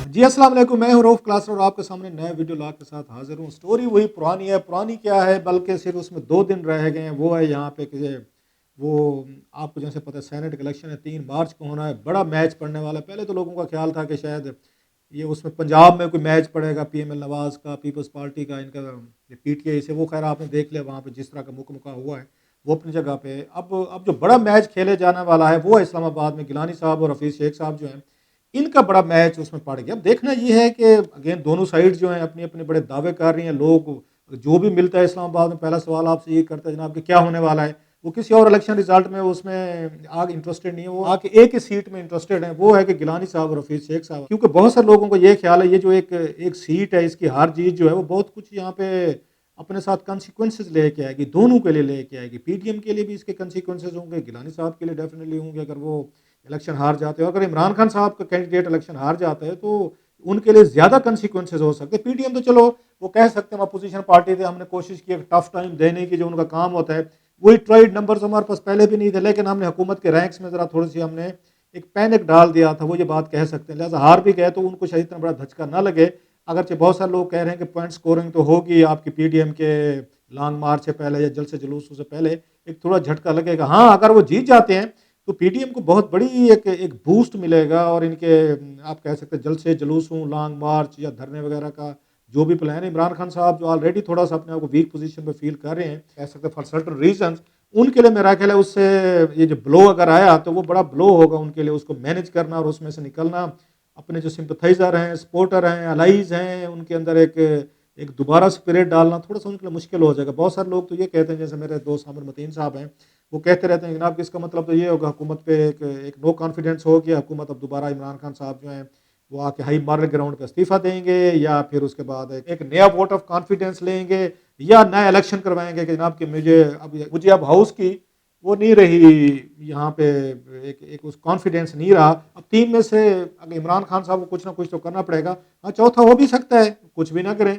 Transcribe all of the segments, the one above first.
जी अस्सलाम वालेकुम, मैं हूं रऊफ क्लास और आपके सामने नए वीडियो लॉग के साथ हाजिर हूं। स्टोरी वही पुरानी है, पुरानी क्या है बल्कि सिर्फ उसमें 2 दिन रह गए हैं। वो है यहाँ पे कि वो आपको जैसे पता है सेनेट का इलेक्शन है 3 मार्च को होना है, बड़ा मैच पड़ने वाला है। पहले तो लोगों का ख्याल था कि शायद ये उसमें पंजाब में कोई मैच पड़ेगा, पीएमएल नवाज़ का, पीपल्स पार्टी का, इनका पीटीआई से। वो खैर आपने देख लिया वहाँ पे जिस तरह का मुकमुका हुआ है, वो अपनी जगह पे है। अब जो बड़ा मैच खेले जाने वाला है वो है इस्लामाबाद में गिलानी साहब और हफीज़ शेख साहब जो हैं, इनका बड़ा मैच उसमें पड़ गया। अब देखना ये है कि अगेन दोनों साइड जो हैं अपने-अपने बड़े दावे कर रही हैं। लोग जो भी मिलता है इस्लामाबाद में पहला सवाल आपसे ये करता है जनाब कि क्या होने वाला है? वो किसी और इलेक्शन रिजल्ट में उसमें आग इंटरेस्टेड नहीं है, वो आके एक ही सीट में इंटरेस्टेड हैं, वो है कि गिलानी साहब और हफीज़ शेख साहब। क्योंकि बहुत सारे लोगों को ये ख्याल है ये जो एक एक सीट है इसकी हार-जीत जो है वो बहुत कुछ यहाँ पे अपने साथ कॉन्सिक्वेंसेज़ लेके आएगी, दोनों के लिए लेके आएगी। पीटीएम के लिए भी इसके कॉन्सिक्वेंसेज़ होंगे, गिलानी साहब के लिए डेफिनिटली होंगे अगर वो इलेक्शन हार जाते हैं। अगर इमरान खान साहब का कैंडिडेट इलेक्शन हार जाता है तो उनके लिए ज़्यादा कॉन्सिक्वेंसेज़ हो सकते हैं। पीटीएम तो चलो वो कह सकते हैं हम अपोजिशन पार्टी थे, हमने कोशिश की टफ टाइम देने की, जो उनका काम होता है वही ट्राइड। नंबर्स हमारे पास पहले भी नहीं थे लेकिन हमने हुकूमत के रैंक्स में ज़रा थोड़ी सी हमने एक पैनिक डाल दिया था, वो ये बात कह सकते हैं। लिहाजा हार भी गए तो उनको शायद इतना बड़ा धचका ना लगे। अगरचे बहुत सारे लोग कह रहे हैं कि पॉइंट स्कोरिंग तो होगी आपकी पीडीएम के लॉन्ग मार्च से पहले या जलसे जुलूसों से पहले, एक थोड़ा झटका लगेगा। हाँ, अगर वो जीत जाते हैं तो पीटीएम को बहुत बड़ी एक एक बूस्ट मिलेगा और इनके आप कह सकते हैं जलसे जुलूसों, लॉन्ग मार्च या धरने वगैरह का जो भी प्लान है, इमरान खान साहब जो ऑलरेडी थोड़ा सा अपने आप को वीक पोजीशन में फील कर रहे हैं, कह सकते हैं फॉर सर्टेन रीजंस, उनके लिए मेरा ख्याल है उससे ये जो ब्लो अगर आया तो वो बड़ा ब्लो होगा उनके लिए, उसको मैनेज करना और उसमें से निकलना। अपने जो सिंपथाइजर हैं, सपोर्टर हैं, अलाइज हैं, उनके अंदर एक एक दोबारा स्पिरिट डालना थोड़ा सा उनके लिए मुश्किल हो जाएगा। बहुत सारे लोग तो ये कहते हैं, जैसे मेरे दोस्त आमिर मतीन साहब हैं, वो कहते रहते हैं जनाब कि इसका मतलब तो ये होगा हुकूमत पे एक एक नो कॉन्फिडेंस हो गया, हुकूमत अब दोबारा इमरान खान साहब जो हैं वो आके हाई मॉरल ग्राउंड पे इस्तीफा देंगे या फिर उसके बाद एक नया वोट ऑफ कॉन्फिडेंस लेंगे या नया इलेक्शन करवाएंगे कि जनाब कि मुझे अब हाउस की वो नहीं रही यहाँ पे, एक एक उस कॉन्फिडेंस नहीं रहा। अब 3 में से अगर इमरान खान साहब को कुछ ना कुछ तो करना पड़ेगा। हाँ, चौथा हो भी सकता है, कुछ भी ना करें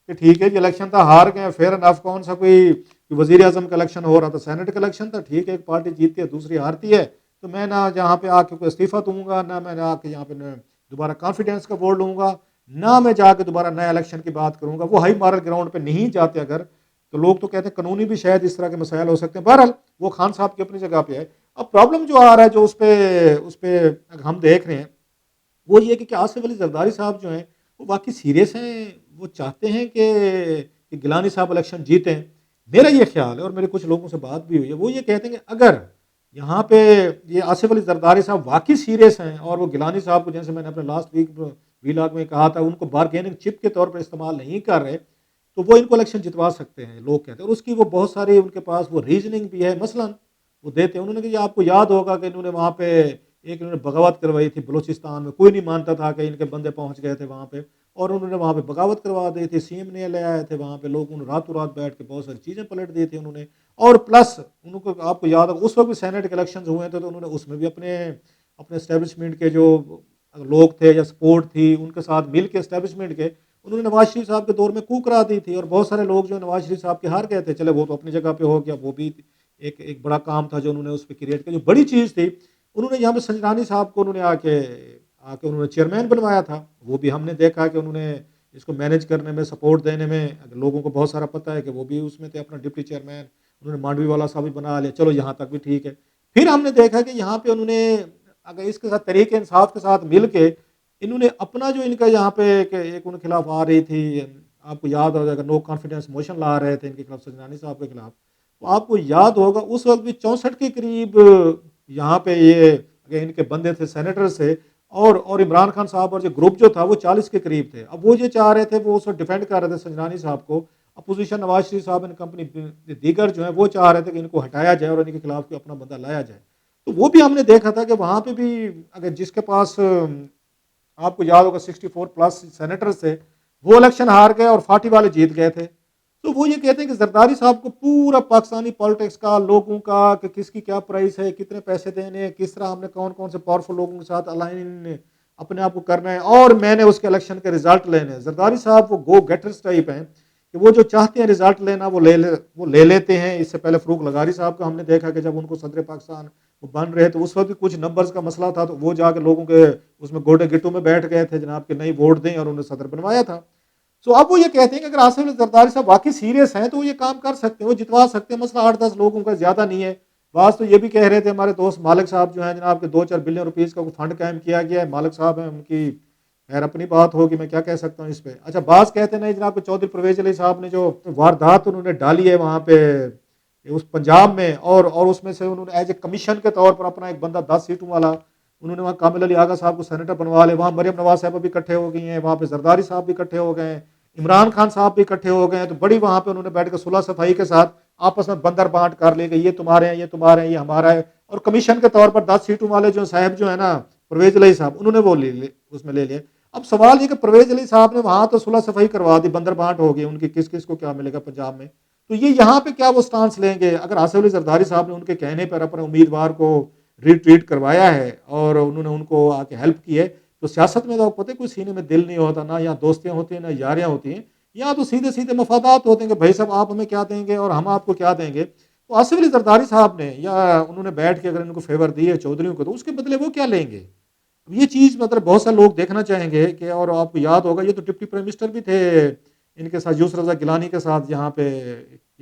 कि ठीक है जी इलेक्शन था हार गए, फेयर एनफ, कौन सा कोई वज़ीर आज़म का इलेक्शन हो रहा था, सेनेट का इलेक्शन था, ठीक है एक पार्टी जीतती है दूसरी हारती है, तो मैं ना जहाँ पे आके कोई इस्तीफा दूंगा, ना मैं आके यहाँ पे दोबारा कॉन्फिडेंस का वोट लूंगा, ना मैं जाके दोबारा नया इलेक्शन की बात करूंगा। वो हाई मॉरल ग्राउंड पे नहीं जाते अगर, तो लोग तो कहते हैं कानूनी भी शायद इस तरह के मसाइल हो सकते हैं। बहरहाल वो खान साहब की अपनी जगह पे है। अब प्रॉब्लम जो आ रहा है जो उस पे हम देख रहे हैं वो ये कि आसिफ अली जरदारी साहब जो हैं वो वाकई सीरियस हैं, वो चाहते हैं कि गिलानी साहब इलेक्शन जीतें। मेरा ये ख्याल है और मेरे कुछ लोगों से बात भी हुई है, वो ये कहते हैं कि अगर यहाँ पे ये आसिफ अली जरदारी साहब वाकई सीरियस हैं और वो गिलानी साहब को, जैसे मैंने अपने लास्ट वीक वीलॉग में कहा था, उनको बारगेनिंग चिप के तौर पर इस्तेमाल नहीं कर रहे, तो वो इनको इलेक्शन जितवा सकते हैं, लोग कहते हैं। और उसकी वो बहुत सारी उनके पास वो रीजनिंग भी है। मसलन वो देते हैं, उन्होंने कि आपको याद होगा कि इन्होंने वहाँ पे एक इन्होंने बगावत करवाई थी बलूचिस्तान में, कोई नहीं मानता था कि इनके बंदे पहुँच गए थे वहाँ पे, और उन्होंने वहाँ पे बगावत करवा दी थी, सीएम ने ले आए थे वहाँ पे लोग, उन्होंने रातों रात बैठ के बहुत सारी चीज़ें पलट दी थी उन्होंने। और प्लस उनको आपको याद होगा उस वक्त भी सेनेट के इलेक्शन हुए थे, तो उन्होंने उसमें भी अपने अपने इस्टेब्लिशमेंट के जो लोग थे या सपोर्ट थी उनके साथ मिल के इस्टेब्लिशमेंट के उन्होंने नवाज शरीफ साहब के दौर में कू करा दी थी, और बहुत सारे लोग जो नवाज शरीफ साहब के हार गए थे। चले वो तो अपनी जगह पे हो गया, वो भी एक एक बड़ा काम था जो उन्होंने उस पर क्रिएट किया। जो बड़ी चीज़ थी, उन्होंने यहाँ पे संजरानी साहब को उन्होंने आके आके उन्होंने चेयरमैन बनवाया था। वो भी हमने देखा कि उन्होंने इसको मैनेज करने में, सपोर्ट देने में, लोगों को बहुत सारा पता है कि वो भी उसमें थे, अपना डिप्टी चेयरमैन उन्होंने मांडवी वाला साहब भी बना लिया। चलो यहाँ तक भी ठीक है। फिर हमने देखा कि यहाँ पे उन्होंने अगर इसके साथ तरीके इंसाफ के साथ मिल के इन्होंने अपना जो इनका यहाँ पे एक उनके खिलाफ आ रही थी, आपको याद हो जाएगा, नो कॉन्फिडेंस मोशन ला रहे थे इनके खिलाफ, सजनानी साहब के खिलाफ। तो आपको याद होगा उस वक्त भी 64 के करीब यहाँ पे ये अगर इनके बंदे थे सेनेटर से, और इमरान खान साहब और जो ग्रुप जो था वो 40 के करीब थे। अब वो ये चाह रहे थे, वो उसको डिफेंड कर रहे थे सजनानी साहब को। अपोजिशन नवाज शरीफ साहब एंड कंपनी दीगर जो है वो चाह रहे थे कि इनको हटाया जाए और इनके खिलाफ कोई अपना बंदा लाया जाए। तो वो भी हमने देखा था कि वहाँ पे भी अगर जिसके पास आपको याद होगा 64 प्लस सेनेटर थे, वो इलेक्शन हार गए और 40 वाले जीत गए थे। तो वो ये कहते हैं कि जरदारी साहब को पूरा पाकिस्तानी पॉलिटिक्स का, लोगों का, कि किसकी क्या प्राइस है, कितने पैसे देने हैं, किस तरह हमने कौन कौन से पावरफुल लोगों के साथ अलाइन अपने आप को करना है, और मैंने उसके इलेक्शन के रिजल्ट लेने हैं। जरदारी साहब वो गो गेटर्स टाइप हैं कि वो जो चाहते हैं रिजल्ट लेना वो ले लेते हैं। इससे पहले फरूक लगारी साहब को हमने देखा कि जब उनको सदर पाकिस्तान वो बन रहे, तो उस वक्त भी कुछ नंबर्स का मसला था, तो वो जाके लोगों के उसमें गोडे गिट्टू में बैठ गए थे जनाब कि नहीं वोट दें, और उन्हें सदर बनवाया था। सो अब वो ये कहते हैं कि अगर आसिफ अली जरदारी साहब वाकई सीरियस हैं तो वो ये काम कर सकते हैं, वो जितवा सकते हैं, मसला 8-10 लोगों का ज़्यादा नहीं है। बात तो ये भी कह रहे थे हमारे दोस्त मालिक साहब जो हैं जनाब के 2-4 बिलियन रुपीज़ का फंड कायम किया गया है, मालिक साहब हैं उनकी खैर अपनी बात होगी, मैं क्या कह सकता हूँ इस पे। अच्छा, बात कहते नहीं जनाब कि चौधरी परवेज अली साहब ने जो वारदात उन्होंने डाली है वहाँ पे उस पंजाब में, और उसमें से उन्होंने एज ए कमीशन के तौर पर अपना एक बंदा 10 सीटों वाला उन्होंने वहाँ कामिल अली आगा साहब को सेनेटर बनवा ले, वहाँ मरियम नवाज साहब भी इकट्ठे हो गई हैं, वहाँ पे जरदारी साहब भी इकट्ठे हो गए हैं, इमरान खान साहब भी इकट्ठे हो गए हैं, तो बड़ी वहाँ पे उन्होंने बैठ कर सुलह सफाई के साथ आपस में बंदर बांट कर ले गए, ये तुम्हारे हैं, ये तुम्हारे हैं, ये हमारा है। और कमीशन के तौर पर 10 सीटों वाले जो साहब जो है ना परवेज अली साहब, उन्होंने वो उसमें ले लिया। अब सवाल ये कि परवेज अली साहब ने वहां तो सुलह सफाई करवा दी, बंदर बांट हो गई उनकी, किस किस को क्या मिलेगा पंजाब में, तो ये यहाँ पे क्या वो स्टांस लेंगे? अगर आसिफ अली जरदारी साहब ने उनके कहने पर अपने उम्मीदवार को रिट्रीट करवाया है और उन्होंने उनको आके हेल्प की है, तो सियासत में तो आपको पता है कोई सीने में दिल नहीं होता, ना यहाँ दोस्तियाँ होती हैं ना यारियाँ होती हैं, यहाँ तो सीधे सीधे मफादात होते हैं कि भाई साहब आप हमें क्या देंगे और हम आपको क्या देंगे। तो आसिफ अली जरदारी साहब ने या उन्होंने बैठ के अगर इनको फेवर दिए चौधरियों को, तो उसके बदले वो क्या लेंगे? ये चीज़ मतलब बहुत सारे लोग देखना चाहेंगे कि, और आपको याद होगा ये तो डिप्टी प्राइम मिनिस्टर भी थे इनके साथ, यूसुफ रजा गिलानी के साथ, यहाँ पे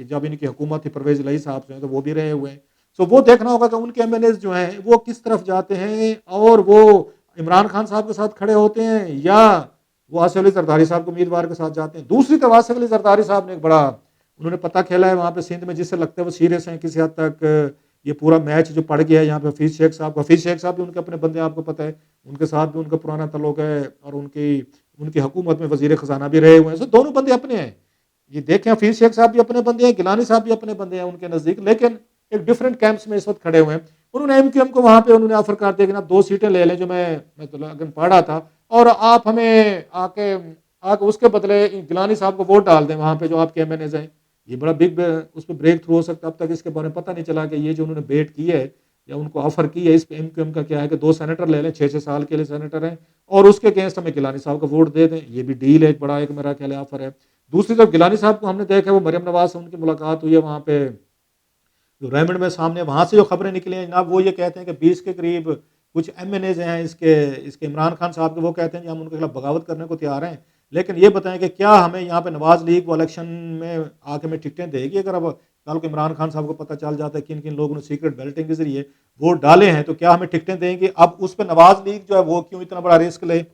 जब इनकी हुकूमत थी परवेज इलाही साहब से, तो वो भी रहे हुए हैं। सो वो देखना होगा कि उनके एमएनएस जो हैं वो किस तरफ जाते हैं, और वो इमरान खान साहब के साथ खड़े होते हैं या वो आसिफ अली जरदारी साहब के उम्मीदवार के साथ जाते हैं। दूसरी तरफ आसिफ अली जरदारी साहब ने एक बड़ा उन्होंने पता खेला है वहाँ पे सिंध में, जिससे लगता है वो सीरियस हैं किसी हद तक। ये पूरा मैच जो पड़ गया है यहाँ पे हफीज शेख साहब, हफीज शेख साहब भी उनके अपने बंदे, आपको पता है उनके साथ भी उनका पुराना तल्लुक है, और उनकी उनकी हुकूमत में वजीर खजाना भी रहे हुए हैं। सो दोनों बंदे अपने हैं, ये देखें हफीज शेख साहब भी अपने बंदे हैं, गिलानी साहब भी अपने बंदे हैं उनके नजदीक, लेकिन एक डिफरेंट कैंप्स में इस वक्त खड़े हुए हैं। उन्होंने एमक्यूएम को वहां पे उन्होंने ऑफर कर दिया कि ना 2 सीटें ले लें, जो मैं तो अगर पढ़ रहा था, और आप हमें आके आके उसके बदले गिलानी साहब को वोट डाल दें वहां पे जो आपके एमएनएज हैं। ये बड़ा बिग उस पर ब्रेक थ्रू हो सकता है। अब तक इसके बारे में पता नहीं चला कि ये जो उन्होंने बेट की है या उनको ऑफर की है, इस पे एमक्यूएम का क्या है कि 2 सेनेटर ले लें, 6-6 साल के लिए सेनेटर हैं, और उसके अगेंस्ट हमें गिलानी साहब को वोट दे दें। ये भी डील है, एक बड़ा एक मेरा ख्याल ऑफर है। दूसरी तरफ गिलानी साहब को हमने देखा वो मरियम नवाज से उनकी मुलाकात हुई है वहाँ पे जो रेमंड में सामने, वहाँ से जो खबरें निकली हैं जनाब, वो ये कहते हैं कि 20 के करीब कुछ एमएनएज हैं इसके इसके इमरान खान साहब के, वो कहते हैं कि हम उनके खिलाफ बगावत करने को तैयार हैं, लेकिन ये बताएं कि क्या हमें यहाँ पे नवाज लीग वो इलेक्शन में आके हमें टिकटें देगी? अगर अब कल को इमरान खान साहब को पता चल जाता है किन किन लोगों ने सीक्रेट बैलेटिंग के जरिए वोट डाले हैं, तो क्या हमें टिकटें देंगे? अब उस पर नवाज लीग जो है वो क्यों इतना बड़ा रिस्क ले?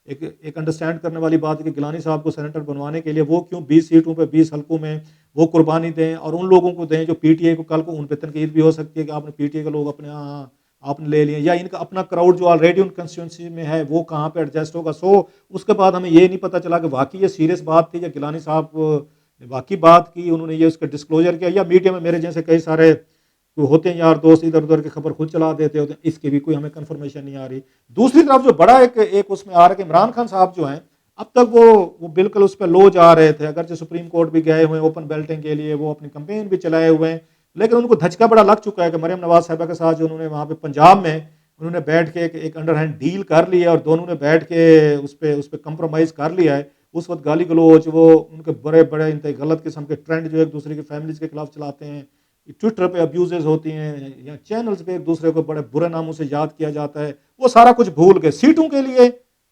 एक एक अंडरस्टैंड करने वाली बात है कि गिलानी साहब को सेनेटर बनवाने के लिए वो क्यों 20 सीटों पे 20 हलकों में वो कुर्बानी दें, और उन लोगों को दें जो पीटीआई को, कल को उन पर तनकीद भी हो सकती है कि आपने पीटीआई के लोग अपने यहाँ आपने ले लिए, या इनका अपना क्राउड जो ऑलरेडी उन कंस्टिट्यूंसी में है वो कहाँ पे एडजस्ट होगा। सो उसके बाद हमें ये नहीं पता चला कि वाकई ये सीरियस बात थी या गिलानी साहब ने वाकई बात की, उन्होंने ये उसका डिस्क्लोजर किया, या मीडिया में मेरे जैसे कई सारे तो होते हैं यार दोस्त इधर उधर की खबर खुद चला देते होते हैं, इसकी भी कोई हमें कंफर्मेशन नहीं आ रही। दूसरी तरफ जो बड़ा एक उसमें आ रहा है कि इमरान खान साहब जो हैं अब तक वो बिल्कुल उस पर लो जा रहे थे, अगरचे सुप्रीम कोर्ट भी गए हुए हैं ओपन बेल्टिंग के लिए, वो अपनी कंपेन भी चलाए हुए हैं, लेकिन उनको धचका बड़ा लग चुका है कि मरियम नवाज साहबा के साथ जो उन्होंने वहाँ पे पंजाब में उन्होंने बैठ के एक अंडर हैंड डील कर ली है, और दोनों ने बैठ के उस पर कंप्रोमाइज़ कर लिया है। उस वक्त गाली गलोच वो उनके बड़े बड़े इंतहा गलत किस्म के ट्रेंड जो एक दूसरे की फैमिलीज के खिलाफ चलाते हैं, ट्विटर पे अब्यूजेस होती हैं या चैनल्स पे एक दूसरे को बड़े बुरे नामों से याद किया जाता है, वो सारा कुछ भूल के सीटों के लिए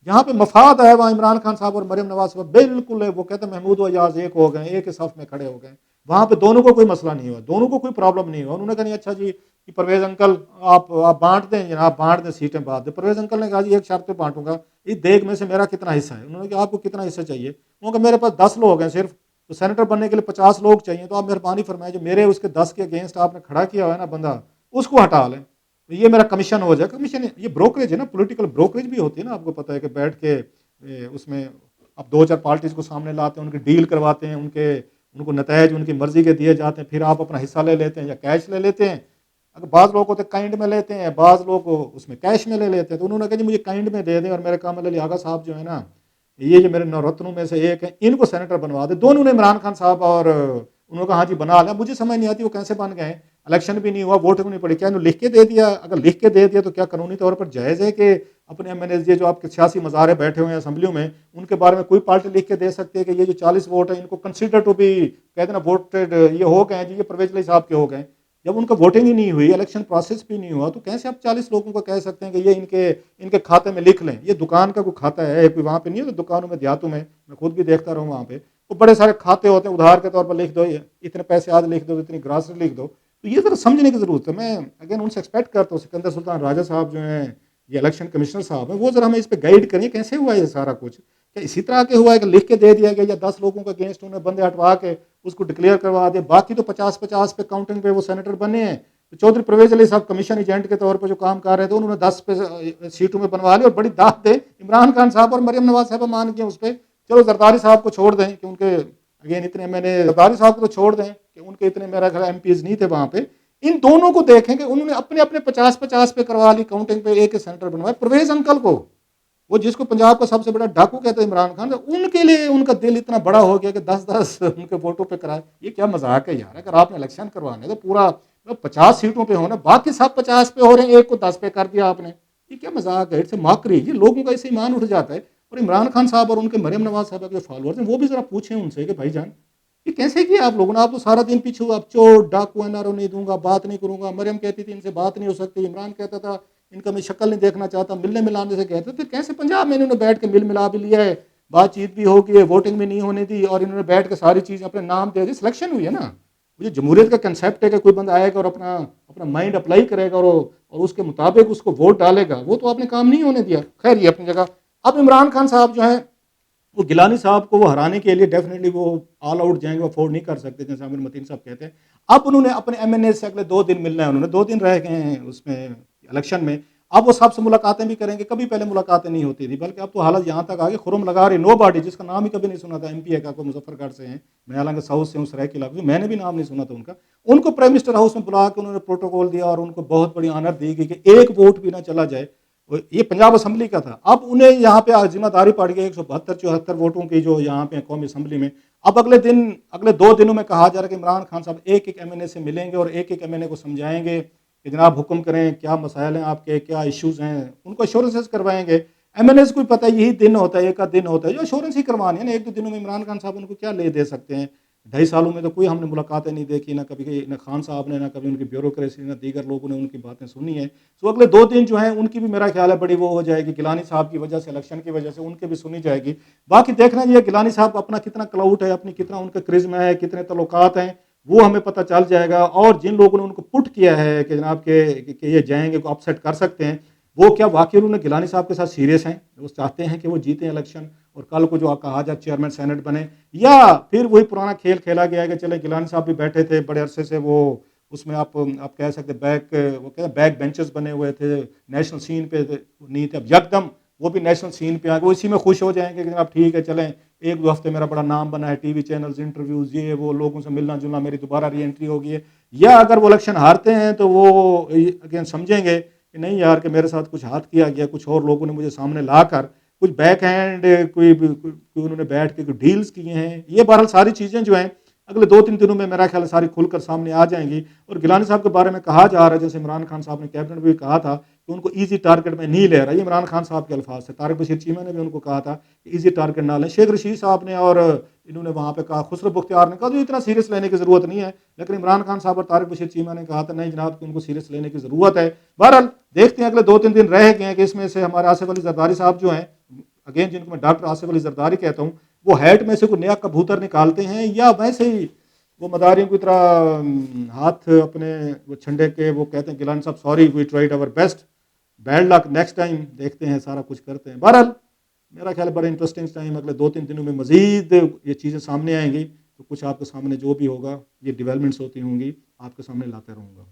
जहाँ पे मफाद है वहाँ इमरान खान साहब और मरियम नवाज साहब बिल्कुल है, वो कहते हैं महमूद व अयाज एक हो गए, एक ही सफ में खड़े हो गए, वहाँ पे दोनों को कोई मसला नहीं हुआ, दोनों को कोई प्रॉब्लम नहीं हुआ। उन्होंने कहा नहीं अच्छा जी कि परवेज अंकल आप बांट दें जनाब, बांट दें सीटें बांट दें। परवेज अंकल ने कहा जी एक शर्त पे बांटूंगा, इस देग में से मेरा कितना हिस्सा है? उन्होंने कहा आपको कितना हिस्सा चाहिए? उन्होंने कहा मेरे पास 10 लोग हैं सिर्फ, तो सेनेटर बनने के लिए 50 लोग चाहिए, तो आप मेहरबानी फरमाए जो मेरे उसके 10 के अगेंस्ट आपने खड़ा किया हुआ है ना बंदा, उसको हटा लें, तो ये मेरा कमीशन हो जाए। कमीशन ये ब्रोकरेज है ना, पॉलिटिकल ब्रोकरेज भी होती है ना, आपको पता है कि बैठ के उसमें अब 2-4 पार्टीज को सामने लाते हैं, उनकी डील करवाते हैं, उनको नतज उनकी मर्जी के दिए जाते हैं, फिर आप अपना हिस्सा ले लेते हैं या कैश ले लेते हैं। अगर बाज़ लोग होते काइंड में लेते हैं, बाज़ लोग उसमें कैश में ले लेते हैं, तो उन्होंने कहा जी मुझे काइंड में दे दें, और मेरे कामिल अली आगा साहब जो है ना, ये जो मेरे नौरत्नों में से एक है, इनको सेनेटर बनवा दे। दोनों ने इमरान खान साहब और उन्होंने कहा हाँ जी बना लिया। मुझे समझ नहीं आती वो कैसे बन गए, इलेक्शन भी नहीं हुआ, वोट भी नहीं पड़ी, क्या इन्होंने लिख के दे दिया? अगर लिख के दे दिया तो क्या कानूनी तौर पर जायज़ है कि अपने एमएनएस जो आपके सियासी मज़ारे बैठे हुए हैं असम्बलियों में, उनके बारे में कोई पार्टी लिख के दे सकती है कि ये जो 40 वोट है इनको कंसिडर टू बी कहते ना वोटेड, ये हो गए जी, ये परवेज अली साहब के हो गए, जब उनका वोटिंग ही नहीं हुई, इलेक्शन प्रोसेस भी नहीं हुआ, तो कैसे आप 40 लोगों को कह सकते हैं कि ये इनके इनके खाते में लिख लें। ये दुकान का कोई खाता है, कोई वहाँ पे नहीं है, तो दुकानों में देहातों में मैं खुद भी देखता रहूँ वहाँ पे, तो बड़े सारे खाते होते हैं, उधार के तौर पर लिख दो, इतने पैसे आज लिख दो, इतनी ग्रासरी लिख दो। तो ये ज़रा समझने की ज़रूरत है। मैं अगेन उनसे एक्सपेक्ट करता हूँ, सिकंदर सुल्तान राजा साहब जो हैं, ये इलेक्शन कमिश्नर साहब हैं, वो ज़रा हमें इस पे गाइड करिए, कैसे हुआ ये सारा कुछ? क्या इसी तरह के हुआ है कि लिख के दे दिया गया, या 10 लोगों के अगेंस्ट उन्होंने बंदे हटवा के उसको डिक्लेयर करवा दिया, बाकी तो 50-50 पे काउंटिंग पे वो सेनेटर बने हैं। तो चौधरी परवेज अली साहब कमीशन एजेंट के तौर पर जो काम कर रहे थे, उन्होंने 10 पे सीटों में बनवा लिया, और बड़ी दाद दे इमरान खान साहब और मरियम नवाज साहब मान के उस पर। चलो जरदारी साहब को छोड़ दें कि उनके अगेन इतने, मैंने जरदारी साहब को तो छोड़ दें कि उनके इतने मेरा ख्याल एमपीज नहीं थे वहां पे। इन दोनों को देखें कि उन्होंने अपने अपने 50-50 पे करवा ली काउंटिंग पे, एक सेनेटर बनवाए। परवेज अंकल को, वो जिसको पंजाब का सबसे बड़ा डाकू कहते हैं इमरान खान, उनके लिए उनका दिल इतना बड़ा हो गया कि 10-10 उनके वोटों पे कराए। ये क्या मजाक है यार? अगर आपने इलेक्शन करवाने तो पूरा 50 सीटों पे होना, बाकी सब 50 पे हो रहे हैं, एक को 10 पे कर दिया आपने। ये क्या मजाक है? It's mockery. ये लोगों का इसे ईमान उठ जाता है। और इमरान खान साहब और उनके मरियम नवाज साहब के फॉलोअर्स हैं, वो भी जरा पूछें उनसे कि भाईजान ये कैसे किया आप लोगों ने? आप तो सारा दिन पीछे, आप चोर डाकू एनआरओ नहीं दूंगा, बात नहीं करूंगा। मरियम कहती थी इनसे बात नहीं हो सकती, इमरान कहता था इनका मैं शक्ल नहीं देखना चाहता, मिलने मिलाने से कहते। फिर कैसे पंजाब में इन्होंने बैठ के मिल मिला भी लिया है, बातचीत भी हो गई है, वोटिंग भी नहीं होने दी, और इन्होंने बैठ के सारी चीज़ अपने नाम दे दी, सिलेक्शन हुई है ना। मुझे जमहूरियत का कंसेप्ट है कि कोई बंदा आएगा और अपना अपना माइंड अप्लाई करेगा और उसके मुताबिक उसको वोट डालेगा, वो तो आपने काम नहीं होने दिया। खैर ये अपनी जगह। अब इमरान खान साहब जो है, वो गिलानी साहब को वो हराने के लिए डेफिनेटली वो ऑल आउट जाएंगे, वो अफोर्ड नहीं कर सकते, जैसे आमिर मतीन साहब कहते हैं। अब उन्होंने अपने एमएनए से अगले 2 दिन मिलना है, उन्होंने 2 दिन रह गए हैं उसमें इलेक्शन में। अब वो सबसे मुलाकातें भी करेंगे, कभी पहले मुलाकातें नहीं होती थी, बल्कि अब तो हालत यहाँ तक आ गई, खुरम लगा रही नो बॉडी, जिसका नाम ही कभी नहीं सुना था, एमपी का, कोई मुजफ्फरगढ़ से हैं, मैं हालांकि साउथ से हूँ, सरायकी इलाके से, मैंने भी नाम नहीं सुना था उनका। उनको प्राइम मिनिस्टर हाउस में बुला के उन्होंने प्रोटोकॉल दिया और उनको बहुत बड़ी ऑनर दी गई कि एक वोट भी ना चला जाए। ये पंजाब असेंबली का था। अब उन्हें यहाँ पे जिम्मेदारी पड़ गई 172-74 वोटों की जो यहाँ पे कौमी असेंबली में। अब अगले 2 दिनों में कहा जा रहा है कि इमरान खान साहब एक एक एमएनए से मिलेंगे और एक एक एमएनए को समझाएंगे कि जनाब हुक्म करें, क्या मसाइल हैं आपके, क्या इश्यूज हैं, उनको अश्योरेंसेस करवाएंगे। एमएनए को पता है यही दिन होता है, एक आध दिन होता है, जो अश्योरेंस ही करवानी है ना। 1-2 दिनों में इमरान खान साहब उनको क्या ले दे सकते हैं? 2.5 सालों में तो कोई हमने मुलाकातें नहीं देखी, ना कभी न खान साहब ने, ना कभी उनकी ब्यूरोक्रेसी, ना दीगर लोगों ने उनकी बातें सुनी है। तो अगले 2 दिन जो हैं उनकी भी मेरा ख्याल है बड़ी वो हो जाएगी, गिलानी साहब की वजह से, इलेक्शन की वजह से उनकी भी सुनी जाएगी। बाकी देखना ये गिलानी साहब अपना कितना क्लाउट है, अपनी कितना उनका क्रिज्मा है, कितने तल्लुकात हैं, वो हमें पता चल जाएगा। और जिन लोगों ने उनको पुट किया है कि जनाब के ये जाएंगे, को अपसेट कर सकते हैं, वो क्या वाकई उन्होंने गिलानी साहब के साथ सीरियस हैं? वो चाहते हैं कि वो जीतें इलेक्शन और कल को जो कहा जाए चेयरमैन सेनेट बने, या फिर वही पुराना खेल खेला गया है कि चले गिलानी साहब भी बैठे थे बड़े अरसे से, वो उसमें आप कह सकते वो कहते बैक बेंचेस बने हुए थे, नेशनल सीन पे नहीं थे, अब यकदम वो भी नेशनल सीन पे आ गए, वो इसी में खुश हो जाएंगे कि जनाब ठीक है चलें, 1-2 हफ्ते मेरा बड़ा नाम बना है, टीवी चैनल्स, इंटरव्यूज, ये वो, लोगों से मिलना जुलना, मेरी दोबारा री एंट्री होगी है। या अगर वो इलेक्शन हारते हैं तो वो अगेन समझेंगे कि नहीं यार कि मेरे साथ कुछ हाथ किया गया, कुछ और लोगों ने मुझे सामने लाकर कुछ बैक हैंड कोई उन्होंने बैठ के कुछ डील्स किए हैं। ये बहरहाल सारी चीज़ें जो हैं अगले 2-3 दिनों में मेरा ख्याल सारी खुलकर सामने आ जाएंगी। और गिलानी साहब के बारे में कहा जा रहा है, जैसे इमरान खान साहब ने कैबिनेट में भी कहा था कि उनको ईजी टारगेट में नहीं ले रहा, ये इमरान खान साहब के अल्फाज से। तारिक बशीर चीमा ने भी उनको कहा था कि ईजी टारगेट ना लें। शेख रशीद साहब ने और इन्होंने वहाँ पे कहा, खुसरो बख्तियार ने कहा जो इतना सीरियस लेने की ज़रूरत नहीं है, लेकिन इमरान खान साहब और तारिक बशीर चीमा ने कहा था नहीं जनाब कि उनको सीरियस लेने की ज़रूरत है। बहरहाल देखते हैं, अगले 2-3 दिन रह गए हैं कि इसमें से हमारे आसिफ अली जरदारी साहब जो हैं, अगेन जिनको मैं डॉक्टर आसिफ अली जरदारी कहता हूँ, वो हैट में से कोई नया कबूतर निकालते हैं या वैसे ही वो मदारियों की तरह हाथ अपने वो छंडे के वो कहते हैं गिलानी साहब sorry we tried our best, bad luck, next time देखते हैं, सारा कुछ करते हैं। बहरहाल मेरा ख्याल है बड़ा इंटरेस्टिंग टाइम, अगले 2-3 दिनों में मजीद ये चीज़ें सामने आएंगी, तो कुछ आपके सामने जो भी होगा, ये डेवलपमेंट्स होती होंगी, आपके सामने लाते रहूँगा।